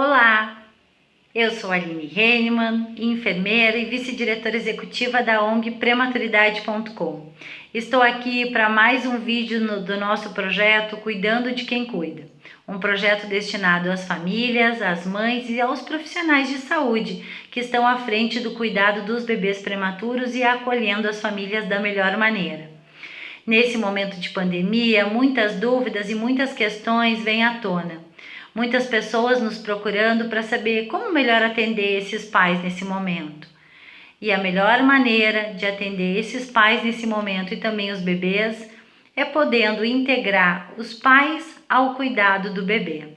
Olá, eu sou Aline Heinemann, enfermeira e vice-diretora executiva da ONG Prematuridade.com. Estou aqui para mais um vídeo do nosso projeto Cuidando de Quem Cuida, um projeto destinado às famílias, às mães e aos profissionais de saúde que estão à frente do cuidado dos bebês prematuros e acolhendo as famílias da melhor maneira. Nesse momento de pandemia, muitas dúvidas e muitas questões vêm à tona. Muitas pessoas nos procurando para saber como melhor atender esses pais nesse momento. E a melhor maneira de atender esses pais nesse momento e também os bebês é podendo integrar os pais ao cuidado do bebê.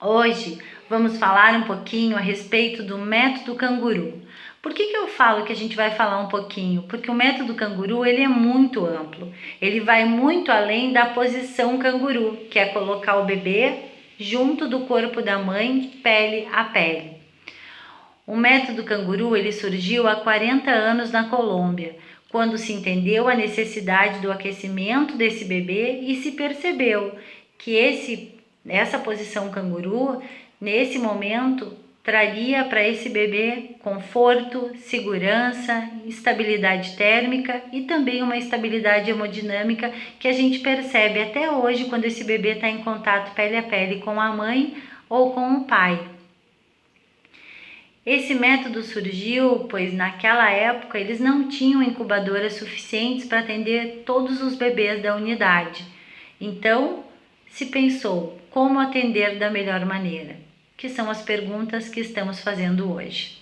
Hoje vamos falar um pouquinho a respeito do método canguru. Por que eu falo que a gente vai falar um pouquinho? Porque o método canguru ele é muito amplo. Ele vai muito além da posição canguru, que é colocar o bebê junto do corpo da mãe, pele a pele. O método canguru ele surgiu há 40 anos na Colômbia, quando se entendeu a necessidade do aquecimento desse bebê e se percebeu que essa posição canguru, nesse momento, traria para esse bebê conforto, segurança, estabilidade térmica e também uma estabilidade hemodinâmica que a gente percebe até hoje quando esse bebê está em contato pele a pele com a mãe ou com o pai. Esse método surgiu pois naquela época eles não tinham incubadoras suficientes para atender todos os bebês da unidade. Então se pensou como atender da melhor maneira, que são as perguntas que estamos fazendo hoje.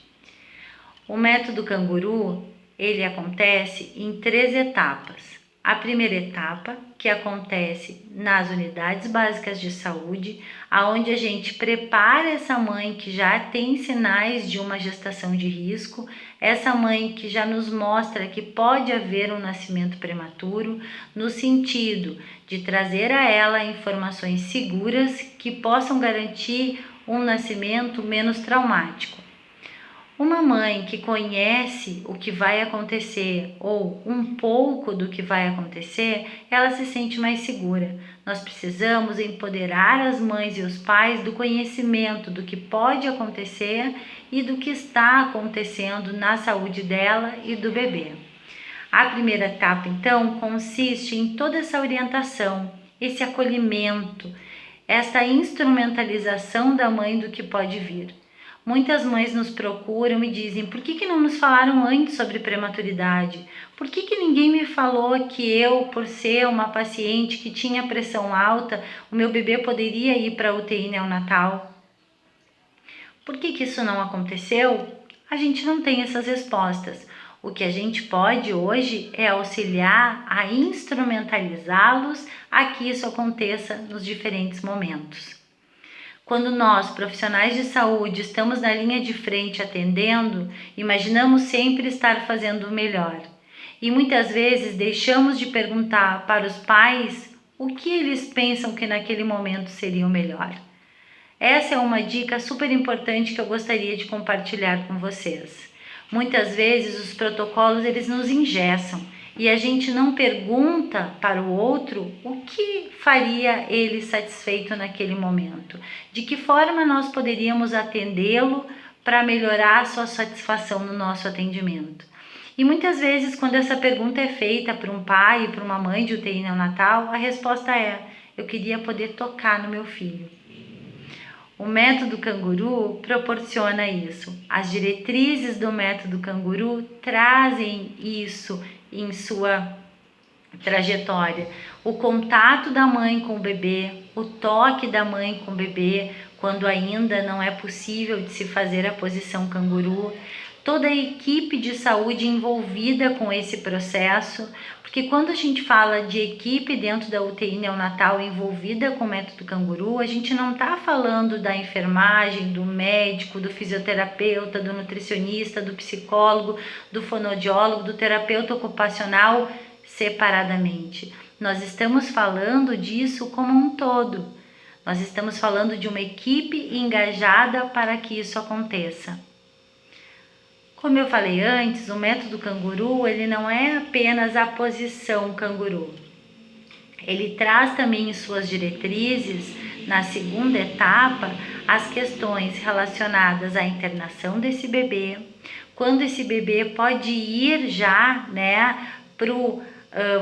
O método canguru, ele acontece em 3 etapas. A primeira etapa, que acontece nas unidades básicas de saúde, aonde a gente prepara essa mãe que já tem sinais de uma gestação de risco, essa mãe que já nos mostra que pode haver um nascimento prematuro, no sentido de trazer a ela informações seguras que possam garantir um nascimento menos traumático. Uma mãe que conhece o que vai acontecer ou um pouco do que vai acontecer, ela se sente mais segura. Nós precisamos empoderar as mães e os pais do conhecimento do que pode acontecer e do que está acontecendo na saúde dela e do bebê. A primeira etapa, então, consiste em toda essa orientação, esse acolhimento, essa instrumentalização da mãe do que pode vir. Muitas mães nos procuram e dizem: por que não nos falaram antes sobre prematuridade? Por que ninguém me falou que eu, por ser uma paciente que tinha pressão alta, o meu bebê poderia ir para a UTI neonatal? Por que isso não aconteceu? A gente não tem essas respostas. O que a gente pode hoje é auxiliar a instrumentalizá-los a que isso aconteça nos diferentes momentos. Quando nós, profissionais de saúde, estamos na linha de frente atendendo, imaginamos sempre estar fazendo o melhor. E muitas vezes deixamos de perguntar para os pais o que eles pensam que naquele momento seria o melhor. Essa é uma dica super importante que eu gostaria de compartilhar com vocês. Muitas vezes os protocolos eles nos engessam e a gente não pergunta para o outro o que faria ele satisfeito naquele momento, de que forma nós poderíamos atendê-lo para melhorar a sua satisfação no nosso atendimento. E muitas vezes quando essa pergunta é feita para um pai e para uma mãe de UTI neonatal, a resposta é: eu queria poder tocar no meu filho. O método canguru proporciona isso. As diretrizes do método canguru trazem isso em sua trajetória. O contato da mãe com o bebê, o toque da mãe com o bebê, quando ainda não é possível de se fazer a posição canguru. Toda a equipe de saúde envolvida com esse processo, porque quando a gente fala de equipe dentro da UTI neonatal envolvida com o método canguru, a gente não está falando da enfermagem, do médico, do fisioterapeuta, do nutricionista, do psicólogo, do fonoaudiólogo, do terapeuta ocupacional separadamente. Nós estamos falando disso como um todo. Nós estamos falando de uma equipe engajada para que isso aconteça. Como eu falei antes, o método canguru ele não é apenas a posição canguru. Ele traz também em suas diretrizes Na segunda etapa, as questões relacionadas à internação desse bebê, quando esse bebê pode ir já, né,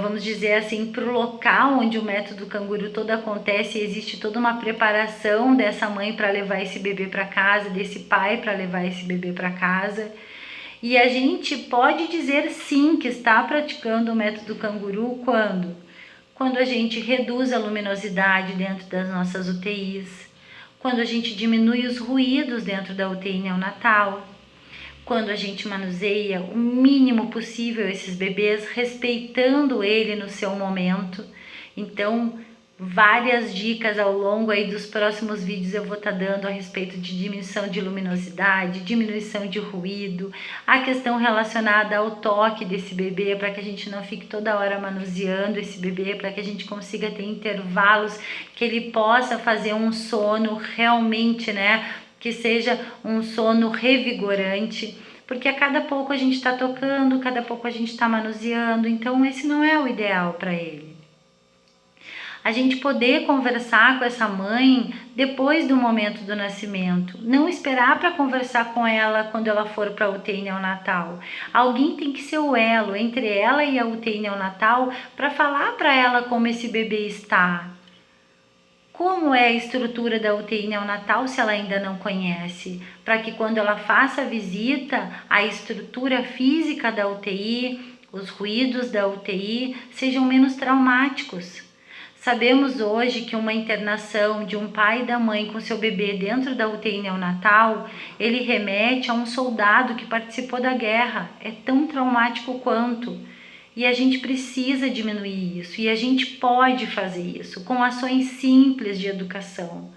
vamos dizer assim, para o local onde o método canguru todo acontece, e existe toda uma preparação dessa mãe para levar esse bebê para casa, desse pai para levar esse bebê para casa. E a gente pode dizer sim que está praticando o método canguru quando a gente reduz a luminosidade dentro das nossas UTIs, quando a gente diminui os ruídos dentro da UTI neonatal, quando a gente manuseia o mínimo possível esses bebês, respeitando ele no seu momento. Então, várias dicas ao longo aí dos próximos vídeos eu vou estar dando a respeito de diminuição de luminosidade, diminuição de ruído, a questão relacionada ao toque desse bebê, para que a gente não fique toda hora manuseando esse bebê, para que a gente consiga ter intervalos que ele possa fazer um sono realmente, né, que seja um sono revigorante, porque a cada pouco a gente está tocando, cada pouco a gente está manuseando, então esse não é o ideal para ele. A gente poder conversar com essa mãe depois do momento do nascimento, não esperar para conversar com ela quando ela for para a UTI neonatal. Alguém tem que ser o elo entre ela e a UTI neonatal para falar para ela como esse bebê está. Como é a estrutura da UTI neonatal se ela ainda não conhece, para que quando ela faça a visita, a estrutura física da UTI, os ruídos da UTI sejam menos traumáticos. Sabemos hoje que uma internação de um pai e da mãe com seu bebê dentro da UTI neonatal, ele remete a um soldado que participou da guerra, é tão traumático quanto. E a gente precisa diminuir isso, e a gente pode fazer isso com ações simples de educação,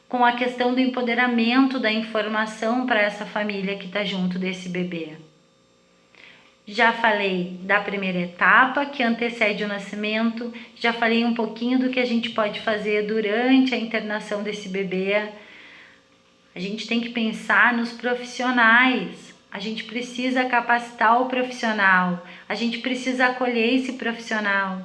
com a questão do empoderamento da informação para essa família que está junto desse bebê. Já falei da primeira etapa, que antecede o nascimento, já falei um pouquinho do que a gente pode fazer durante a internação desse bebê. A gente tem que pensar nos profissionais. A gente precisa capacitar o profissional, a gente precisa acolher esse profissional.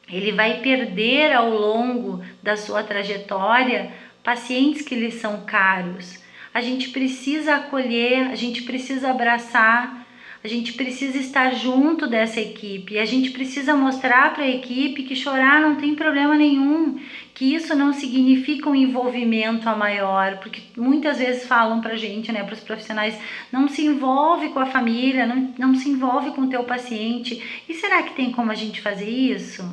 Ele vai perder ao longo da sua trajetória pacientes que lhe são caros. A gente precisa acolher, a gente precisa abraçar, a gente precisa estar junto dessa equipe. A gente precisa mostrar para a equipe que chorar não tem problema nenhum, que isso não significa um envolvimento a maior, porque muitas vezes falam pra gente, né, para os profissionais, não se envolve com a família, não se envolve com o teu paciente. E será que tem como a gente fazer isso?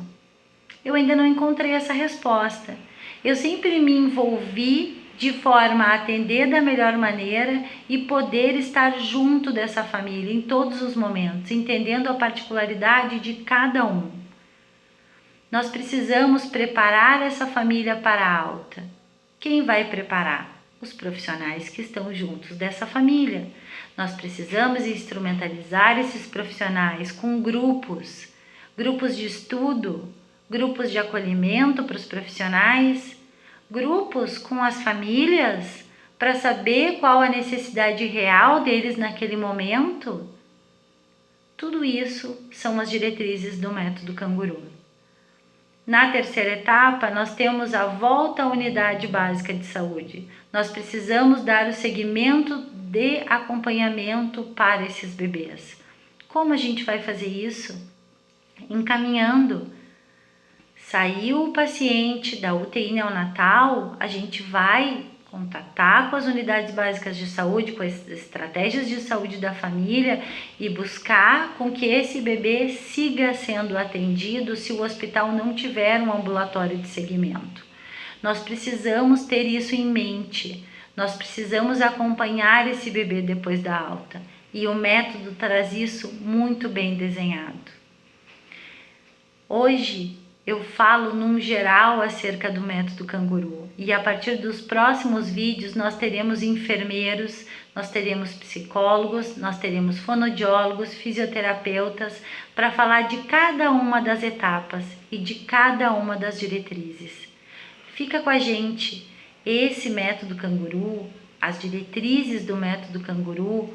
Eu ainda não encontrei essa resposta. Eu sempre me envolvi de forma a atender da melhor maneira e poder estar junto dessa família em todos os momentos, entendendo a particularidade de cada um. Nós precisamos preparar essa família para a alta. Quem vai preparar? Os profissionais que estão juntos dessa família. Nós precisamos instrumentalizar esses profissionais com grupos de estudo, grupos de acolhimento para os profissionais, grupos com as famílias para saber qual a necessidade real deles naquele momento. Tudo isso são as diretrizes do método canguru. Na terceira etapa, nós temos a volta à unidade básica de saúde. Nós precisamos dar o segmento de acompanhamento para esses bebês. Como a gente vai fazer isso? Encaminhando. Saiu o paciente da UTI neonatal, a gente vai contatar com as unidades básicas de saúde, com as estratégias de saúde da família e buscar com que esse bebê siga sendo atendido se o hospital não tiver um ambulatório de segmento. Nós precisamos ter isso em mente, nós precisamos acompanhar esse bebê depois da alta e o método traz isso muito bem desenhado. Hoje, eu falo num geral acerca do método canguru e a partir dos próximos vídeos nós teremos enfermeiros, nós teremos psicólogos, nós teremos fonoaudiólogos, fisioterapeutas para falar de cada uma das etapas e de cada uma das diretrizes. Fica com a gente, esse método canguru, as diretrizes do método canguru,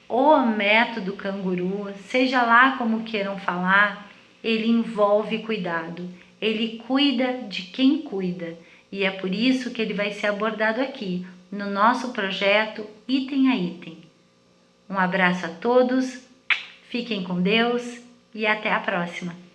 o método canguru, seja lá como queiram falar, ele envolve cuidado, ele cuida de quem cuida. E é por isso que ele vai ser abordado aqui, no nosso projeto Item a Item. Um abraço a todos, fiquem com Deus e até a próxima!